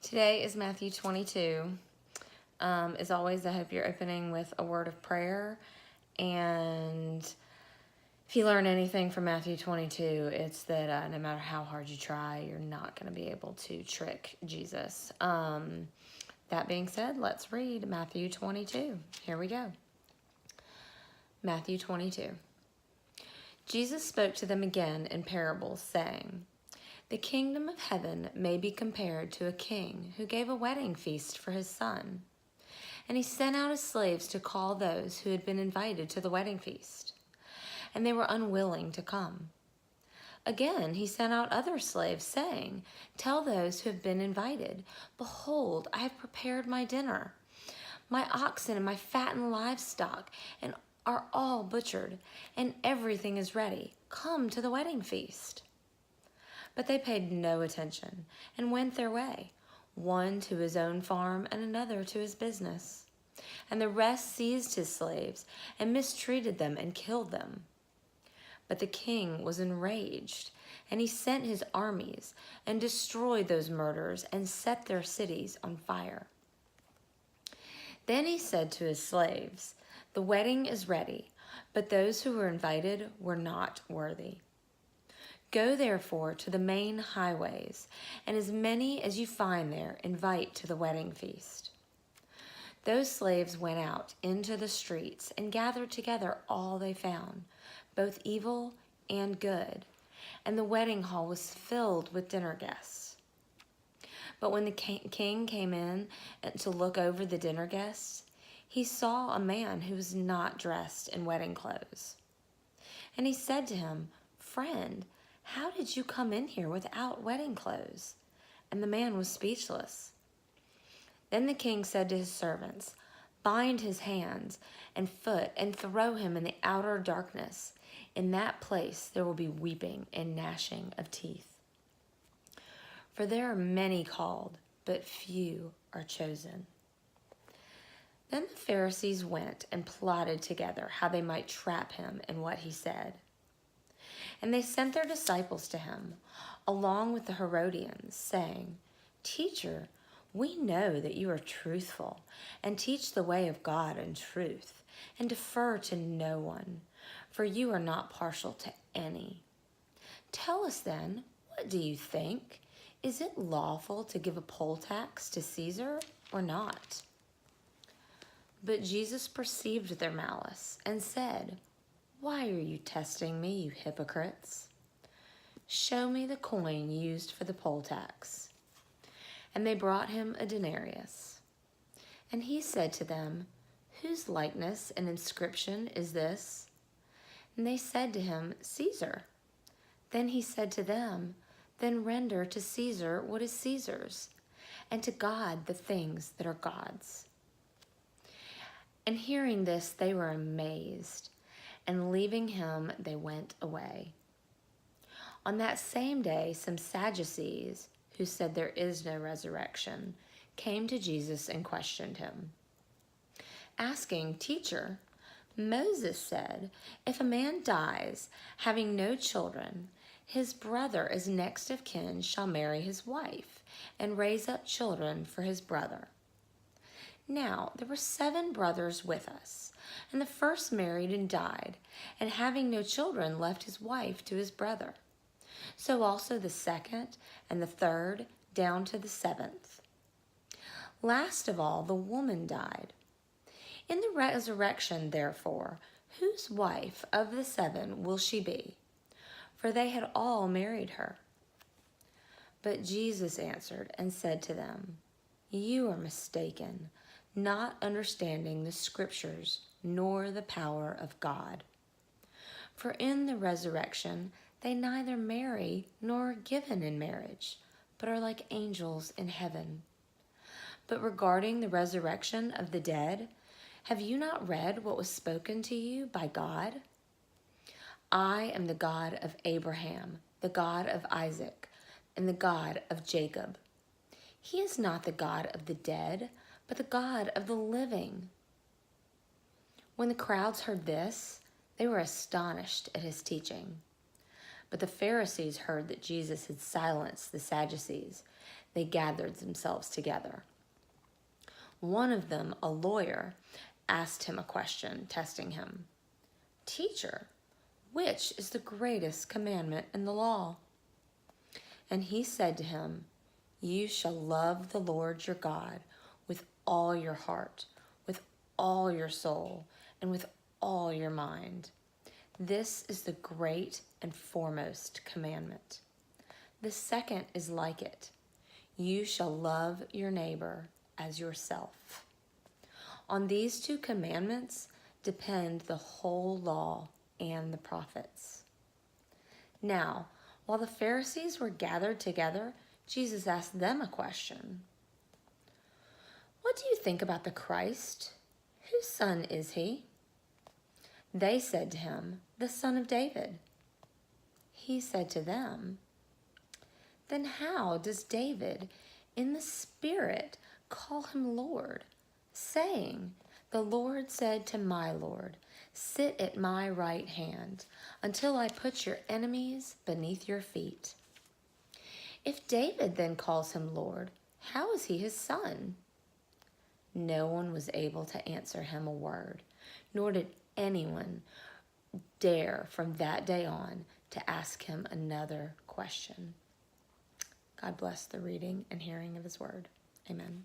Today is Matthew 22. As always, I hope you're opening with a word of prayer. And if you learn anything from Matthew 22, it's that no matter how hard you try, you're not going to be able to trick Jesus. That being said, let's read Matthew 22. Here we go. Matthew 22. Jesus spoke to them again in parables, saying, "The kingdom of heaven may be compared to a king who gave a wedding feast for his son. And he sent out his slaves to call those who had been invited to the wedding feast. And they were unwilling to come. Again, he sent out other slaves, saying, 'Tell those who have been invited, behold, I have prepared my dinner. My oxen and my fattened livestock and are all butchered, and everything is ready. Come to the wedding feast.' But they paid no attention and went their way, one to his own farm and another to his business. And the rest seized his slaves and mistreated them and killed them. But the king was enraged, and he sent his armies and destroyed those murderers and set their cities on fire. Then he said to his slaves, 'The wedding is ready, but those who were invited were not worthy. Go therefore to the main highways, and as many as you find there, invite to the wedding feast.' Those slaves went out into the streets and gathered together all they found, both evil and good, and the wedding hall was filled with dinner guests. But when the king came in to look over the dinner guests, he saw a man who was not dressed in wedding clothes. And he said to him, 'Friend, how did you come in here without wedding clothes?' And the man was speechless. Then the king said to his servants, 'Bind his hands and foot and throw him in the outer darkness. In that place there will be weeping and gnashing of teeth. For there are many called, but few are chosen.' Then the Pharisees went and plotted together how they might trap him in what he said. And they sent their disciples to him, along with the Herodians, saying, 'Teacher, we know that you are truthful and teach the way of God in truth and defer to no one, for you are not partial to any. Tell us then, what do you think? Is it lawful to give a poll tax to Caesar or not?' But Jesus perceived their malice and said, 'Why are you testing me, you hypocrites? Show me the coin used for the poll tax.' And they brought him a denarius. And he said to them, 'Whose likeness and inscription is this?' And they said to him, 'Caesar.' Then he said to them, 'Then render to Caesar what is Caesar's, and to God the things that are God's.' And hearing this, they were amazed, and leaving him, they went away. On that same day, some Sadducees, who said there is no resurrection, came to Jesus and questioned him, asking, 'Teacher, Moses said, if a man dies, having no children, his brother as next of kin shall marry his wife and raise up children for his brother. Now there were 7 brothers with us, and the first married and died, and having no children left his wife to his brother. So also the second and the third, down to the 7th. Last of all, the woman died. In the resurrection, therefore, whose wife of the 7 will she be? For they had all married her.' But Jesus answered and said to them, 'You are mistaken, not understanding the Scriptures nor the power of God. For in the resurrection they neither marry nor are given in marriage, but are like angels in heaven. But regarding the resurrection of the dead, have you not read what was spoken to you by God? I am the God of Abraham, the God of Isaac, and the God of Jacob. He is not the God of the dead, but the God of the living.' When the crowds heard this, they were astonished at his teaching. But the Pharisees heard that Jesus had silenced the Sadducees, they gathered themselves together. One of them, a lawyer, asked him a question, testing him. Teacher, which is the greatest commandment in the law? And he said to him, you shall love the Lord your God with all your heart, with all your soul, and with all your mind. This is the great and foremost commandment. The second is like it. You shall love your neighbor as yourself. On these two commandments depend the whole law and the prophets. Now, while the Pharisees were gathered together, Jesus asked them a question. What do you think about the Christ? Whose son is he? They said to him, the son of David. He said to them, then how does David in the Spirit call him Lord, saying, the Lord said to my Lord, sit at my right hand until I put your enemies beneath your feet. If David then calls him Lord, how is he his son? No one was able to answer him a word, nor did anyone dare from that day on to ask him another question. God bless the reading and hearing of his word. Amen.